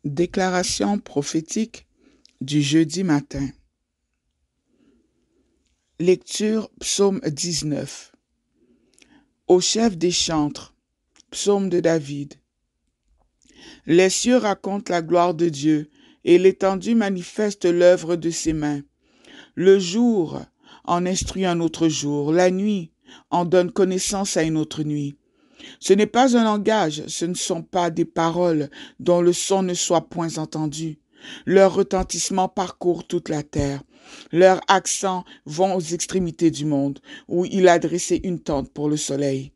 Déclaration prophétique du jeudi matin. Lecture Psaume 19. Au chef des chantres, Psaume de David. Les cieux racontent la gloire de Dieu, et l'étendue manifeste l'œuvre de ses mains. Le jour en instruit un autre jour, la nuit en donne connaissance à une autre nuit. Ce n'est pas un langage, ce ne sont pas des paroles dont le son ne soit point entendu. Leur retentissement parcourt toute la terre. Leurs accents vont aux extrémités du monde, où il a dressé une tente pour le soleil.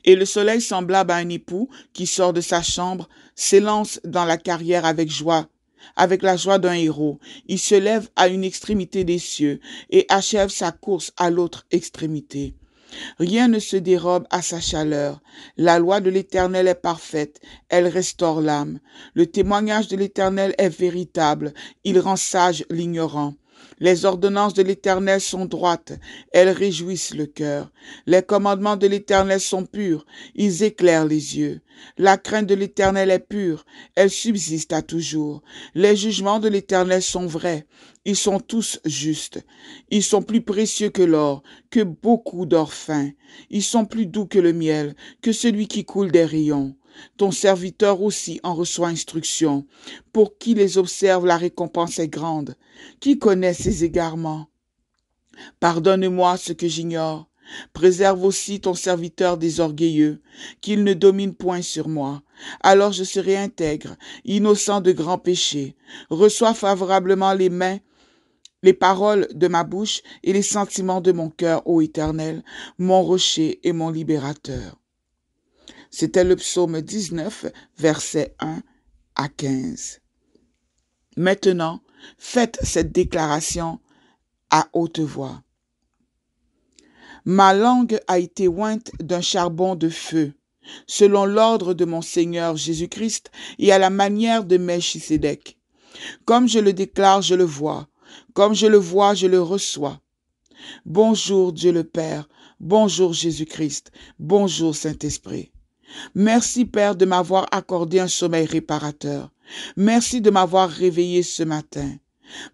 Et le soleil, semblable à un époux qui sort de sa chambre, s'élance dans la carrière avec joie, avec la joie d'un héros. Il se lève à une extrémité des cieux et achève sa course à l'autre extrémité. Rien ne se dérobe à sa chaleur. La loi de l'Éternel est parfaite, elle restaure l'âme. Le témoignage de l'Éternel est véritable, il rend sage l'ignorant. Les ordonnances de l'Éternel sont droites, elles réjouissent le cœur. Les commandements de l'Éternel sont purs, ils éclairent les yeux. La crainte de l'Éternel est pure, elle subsiste à toujours. Les jugements de l'Éternel sont vrais, ils sont tous justes. Ils sont plus précieux que l'or, que beaucoup d'or fin. Ils sont plus doux que le miel, que celui qui coule des rayons. Ton serviteur aussi en reçoit instruction. Pour qui les observe, la récompense est grande. Qui connaît ses égarements? Pardonne-moi ce que j'ignore. Préserve aussi ton serviteur des orgueilleux, qu'il ne domine point sur moi. Alors je serai intègre, innocent de grands péchés. Reçois favorablement les paroles de ma bouche et les sentiments de mon cœur, ô Éternel, mon rocher et mon libérateur. C'était le psaume 19, versets 1 à 15. Maintenant, faites cette déclaration à haute voix. Ma langue a été ointe d'un charbon de feu, selon l'ordre de mon Seigneur Jésus-Christ et à la manière de Melchisédek. Comme je le déclare, je le vois. Comme je le vois, je le reçois. Bonjour Dieu le Père, bonjour Jésus-Christ, bonjour Saint-Esprit. Merci Père de m'avoir accordé un sommeil réparateur. Merci de m'avoir réveillé ce matin.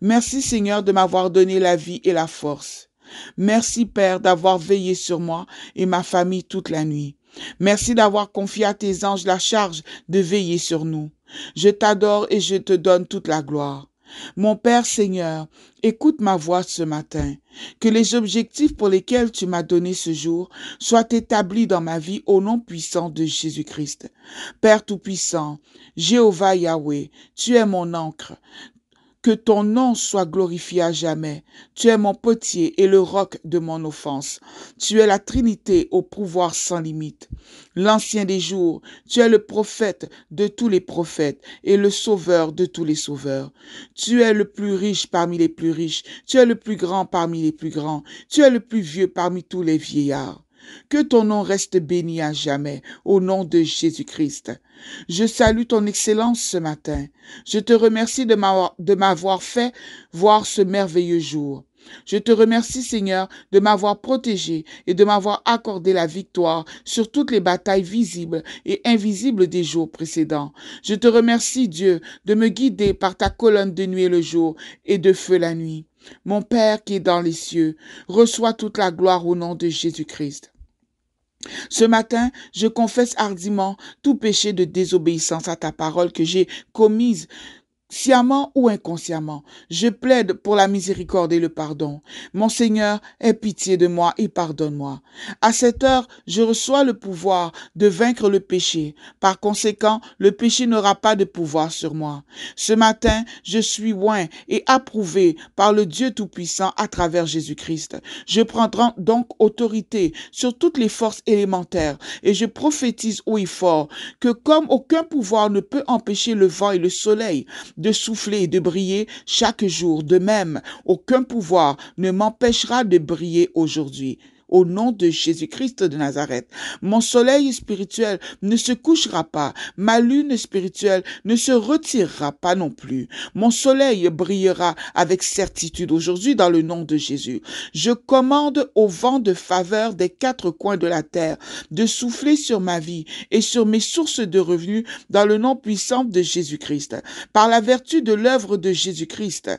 Merci Seigneur de m'avoir donné la vie et la force. Merci Père d'avoir veillé sur moi et ma famille toute la nuit. Merci d'avoir confié à tes anges la charge de veiller sur nous. Je t'adore et je te donne toute la gloire. Mon Père Seigneur, écoute ma voix ce matin. Que les objectifs pour lesquels tu m'as donné ce jour soient établis dans ma vie au nom puissant de Jésus-Christ. Père Tout-Puissant, Jéhovah Yahweh, tu es mon ancre. Que ton nom soit glorifié à jamais. Tu es mon potier et le roc de mon offense. Tu es la Trinité au pouvoir sans limite. L'Ancien des jours, tu es le prophète de tous les prophètes et le sauveur de tous les sauveurs. Tu es le plus riche parmi les plus riches. Tu es le plus grand parmi les plus grands. Tu es le plus vieux parmi tous les vieillards. Que ton nom reste béni à jamais, au nom de Jésus-Christ. Je salue ton excellence ce matin. Je te remercie de m'avoir fait voir ce merveilleux jour. Je te remercie, Seigneur, de m'avoir protégé et de m'avoir accordé la victoire sur toutes les batailles visibles et invisibles des jours précédents. Je te remercie, Dieu, de me guider par ta colonne de nuit le jour et de feu la nuit. Mon Père qui est dans les cieux, reçois toute la gloire au nom de Jésus-Christ. Ce matin, je confesse hardiment tout péché de désobéissance à ta parole que j'ai commise sciemment ou inconsciemment. Je plaide pour la miséricorde et le pardon. Mon Seigneur, aie pitié de moi et pardonne-moi. À cette heure, je reçois le pouvoir de vaincre le péché. Par conséquent, le péché n'aura pas de pouvoir sur moi. Ce matin, je suis oint et approuvé par le Dieu Tout-Puissant à travers Jésus-Christ. Je prends donc autorité sur toutes les forces élémentaires et je prophétise haut et fort que comme aucun pouvoir ne peut empêcher le vent et le soleil de souffler et de briller chaque jour. De même, aucun pouvoir ne m'empêchera de briller aujourd'hui. au nom de Jésus-Christ de Nazareth. Mon soleil spirituel ne se couchera pas, ma lune spirituelle ne se retirera pas non plus. Mon soleil brillera avec certitude aujourd'hui dans le nom de Jésus. Je commande au vent de faveur des quatre coins de la terre de souffler sur ma vie et sur mes sources de revenus dans le nom puissant de Jésus-Christ. Par la vertu de l'œuvre de Jésus-Christ,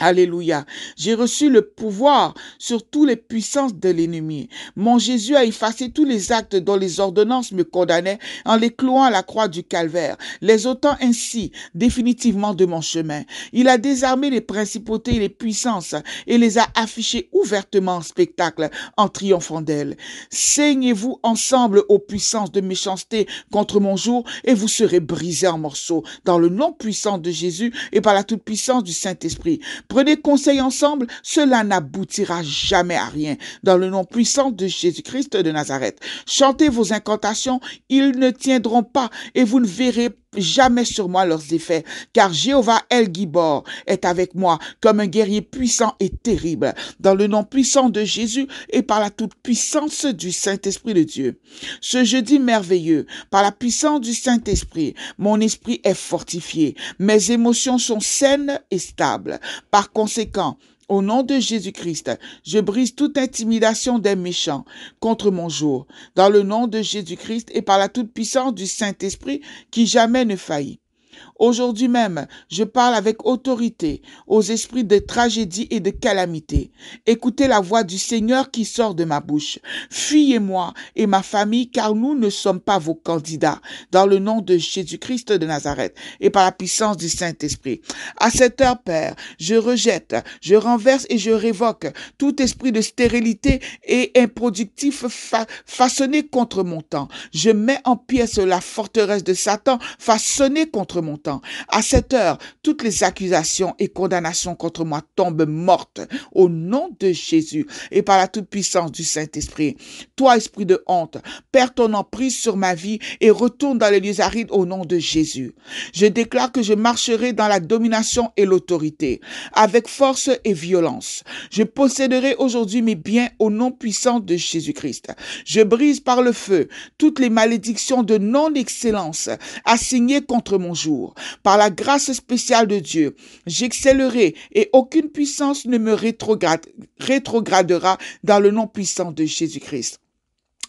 alléluia. J'ai reçu le pouvoir sur toutes les puissances de l'ennemi. Mon Jésus a effacé tous les actes dont les ordonnances me condamnaient en les clouant à la croix du calvaire, les ôtant ainsi définitivement de mon chemin. Il a désarmé les principautés et les puissances et les a affichées ouvertement en spectacle en triomphant d'elles. Saignez-vous ensemble aux puissances de méchanceté contre mon jour et vous serez brisés en morceaux dans le nom puissant de Jésus et par la toute puissance du Saint-Esprit. Prenez conseil ensemble, cela n'aboutira jamais à rien. Dans le nom puissant de Jésus-Christ de Nazareth. Chantez vos incantations, ils ne tiendront pas et vous ne verrez jamais sur moi leurs effets, car Jéhovah El Gibor est avec moi comme un guerrier puissant et terrible. Dans le nom puissant de Jésus et par la toute puissance du Saint-Esprit de Dieu. Ce jeudi merveilleux, par la puissance du Saint-Esprit, mon esprit est fortifié, mes émotions sont saines et stables. Par conséquent, au nom de Jésus-Christ, je brise toute intimidation des méchants contre mon jour, dans le nom de Jésus-Christ et par la toute-puissance du Saint-Esprit qui jamais ne faillit. Aujourd'hui même, je parle avec autorité aux esprits de tragédie et de calamité. Écoutez la voix du Seigneur qui sort de ma bouche. Fuyez-moi et ma famille, car nous ne sommes pas vos candidats, dans le nom de Jésus-Christ de Nazareth et par la puissance du Saint-Esprit. À cette heure, Père, je rejette, je renverse et je révoque tout esprit de stérilité et improductif façonné contre mon temps. Je mets en pièces la forteresse de Satan façonnée contre mon temps. À cette heure, toutes les accusations et condamnations contre moi tombent mortes au nom de Jésus et par la toute-puissance du Saint-Esprit. Toi, esprit de honte, perds ton emprise sur ma vie et retourne dans les lieux arides au nom de Jésus. Je déclare que je marcherai dans la domination et l'autorité, avec force et violence. Je posséderai aujourd'hui mes biens au nom puissant de Jésus-Christ. Je brise par le feu toutes les malédictions de non-excellence assignées contre mon jour. Par la grâce spéciale de Dieu, j'excellerai et aucune puissance ne me rétrogradera dans le nom puissant de Jésus-Christ.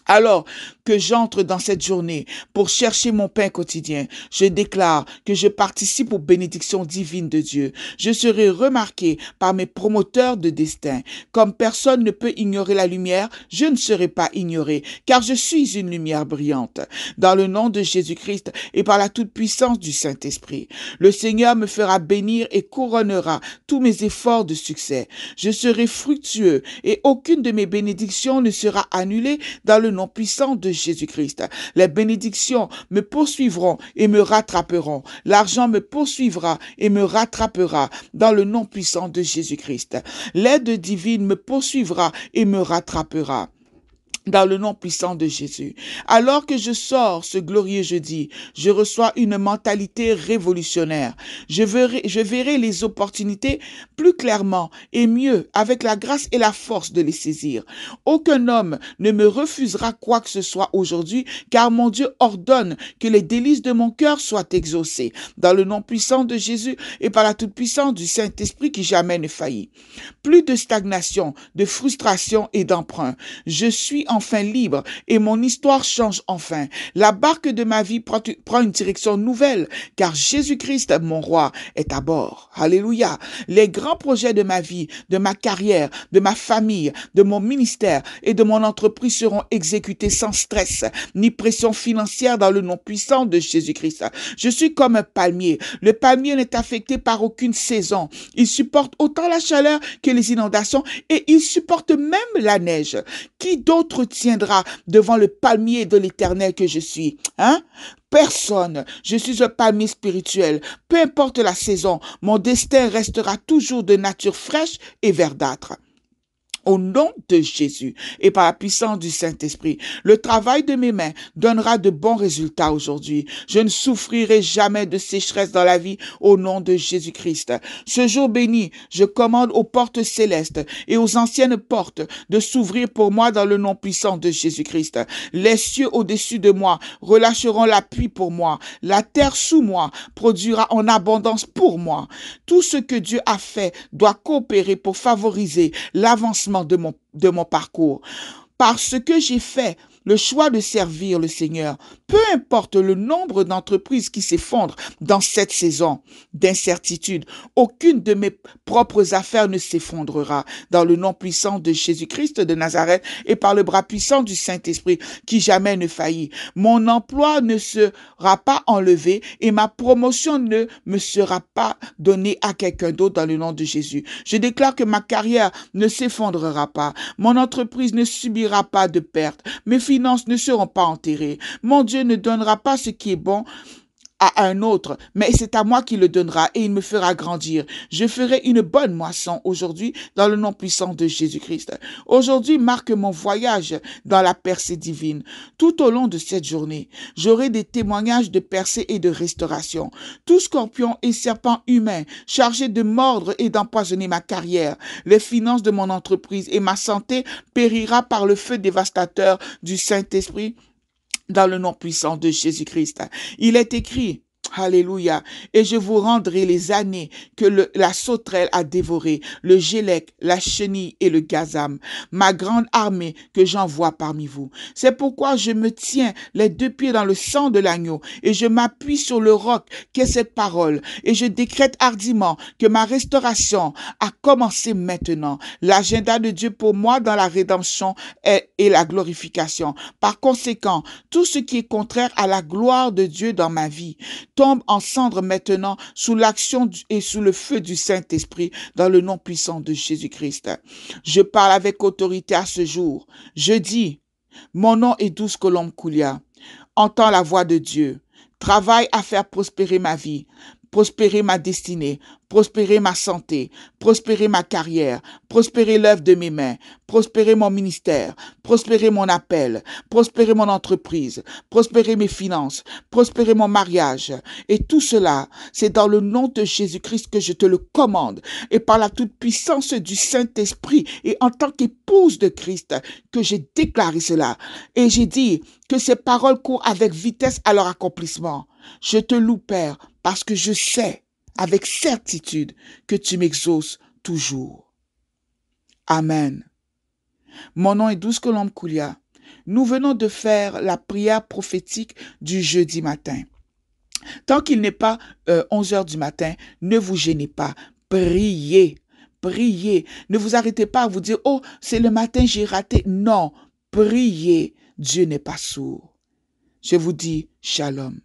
Alors que j'entre dans cette journée pour chercher mon pain quotidien, je déclare que je participe aux bénédictions divines de Dieu. Je serai remarqué par mes promoteurs de destin. Comme personne ne peut ignorer la lumière, je ne serai pas ignoré, car je suis une lumière brillante. Dans le nom de Jésus-Christ et par la toute-puissance du Saint-Esprit, le Seigneur me fera bénir et couronnera tous mes efforts de succès. Je serai fructueux et aucune de mes bénédictions ne sera annulée dans le nom puissant de Jésus-Christ. Les bénédictions me poursuivront et me rattraperont. L'argent me poursuivra et me rattrapera dans le nom puissant de Jésus-Christ. L'aide divine me poursuivra et me rattrapera. Dans le nom puissant de Jésus. Alors que je sors ce glorieux jeudi, je reçois une mentalité révolutionnaire. Je verrai les opportunités plus clairement et mieux avec la grâce et la force de les saisir. Aucun homme ne me refusera quoi que ce soit aujourd'hui, car mon Dieu ordonne que les délices de mon cœur soient exaucées. Dans le nom puissant de Jésus et par la toute-puissance du Saint-Esprit qui jamais ne faillit. Plus de stagnation, de frustration et d'emprunt. Je suis enfin libre et mon histoire change enfin. La barque de ma vie prend une direction nouvelle car Jésus-Christ, mon roi, est à bord. Alléluia. Les grands projets de ma vie, de ma carrière, de ma famille, de mon ministère et de mon entreprise seront exécutés sans stress ni pression financière dans le nom puissant de Jésus-Christ. Je suis comme un palmier. Le palmier n'est affecté par aucune saison. Il supporte autant la chaleur que les inondations et il supporte même la neige. Qui d'autre tiendra devant le palmier de l'Éternel que je suis? Personne. Je suis un palmier spirituel. Peu importe la saison, mon destin restera toujours de nature fraîche et verdâtre. Au nom de Jésus et par la puissance du Saint-Esprit, le travail de mes mains donnera de bons résultats aujourd'hui. Je ne souffrirai jamais de sécheresse dans la vie au nom de Jésus-Christ. Ce jour béni, je commande aux portes célestes et aux anciennes portes de s'ouvrir pour moi dans le nom puissant de Jésus-Christ. Les cieux au-dessus de moi relâcheront l'appui pour moi. La terre sous moi produira en abondance pour moi. Tout ce que Dieu a fait doit coopérer pour favoriser l'avancement de mon parcours. Parce que j'ai fait le choix de servir le Seigneur, peu importe le nombre d'entreprises qui s'effondrent dans cette saison d'incertitude, aucune de mes propres affaires ne s'effondrera dans le nom puissant de Jésus-Christ de Nazareth et par le bras puissant du Saint-Esprit qui jamais ne faillit. Mon emploi ne sera pas enlevé et ma promotion ne me sera pas donnée à quelqu'un d'autre dans le nom de Jésus. Je déclare que ma carrière ne s'effondrera pas. Mon entreprise ne subira pas de perte. Mes finances ne seront pas enterrées. Mon Dieu ne donnera pas ce qui est bon à un autre, mais c'est à moi qu'il le donnera et il me fera grandir. Je ferai une bonne moisson aujourd'hui dans le nom puissant de Jésus-Christ. Aujourd'hui marque mon voyage dans la percée divine. Tout au long de cette journée, j'aurai des témoignages de percée et de restauration. Tout scorpion et serpent humain chargé de mordre et d'empoisonner ma carrière, les finances de mon entreprise et ma santé périra par le feu dévastateur du Saint-Esprit dans le nom puissant de Jésus-Christ. Il est écrit, alléluia, et je vous rendrai les années que la sauterelle a dévorées, le gélec, la chenille et le gazam, ma grande armée que j'envoie parmi vous. C'est pourquoi je me tiens les deux pieds dans le sang de l'agneau et je m'appuie sur le roc qu'est cette parole et je décrète hardiment que ma restauration a commencé maintenant. L'agenda de Dieu pour moi dans la rédemption et la glorification. Par conséquent, tout ce qui est contraire à la gloire de Dieu dans ma vie tombe en cendres maintenant sous l'action et sous le feu du Saint-Esprit dans le nom puissant de Jésus-Christ. Je parle avec autorité à ce jour. Je dis, mon nom est Douce Colombe Koulia. Entends la voix de Dieu. Travaille à faire prospérer ma vie, prospérer ma destinée, prospérer ma santé, prospérer ma carrière, prospérer l'œuvre de mes mains, prospérer mon ministère, prospérer mon appel, prospérer mon entreprise, prospérer mes finances, prospérer mon mariage. Et tout cela, c'est dans le nom de Jésus-Christ que je te le commande et par la toute-puissance du Saint-Esprit et en tant qu'épouse de Christ que j'ai déclaré cela. Et j'ai dit que ces paroles courent avec vitesse à leur accomplissement. Je te loue, Père, parce que je sais avec certitude que tu m'exauces toujours. Amen. Mon nom est Douce Colombe Koulia. Nous venons de faire la prière prophétique du jeudi matin. Tant qu'il n'est pas 11 heures du matin, ne vous gênez pas. Priez. Priez. Ne vous arrêtez pas à vous dire, oh, c'est le matin, j'ai raté. Non, priez. Dieu n'est pas sourd. Je vous dis, shalom.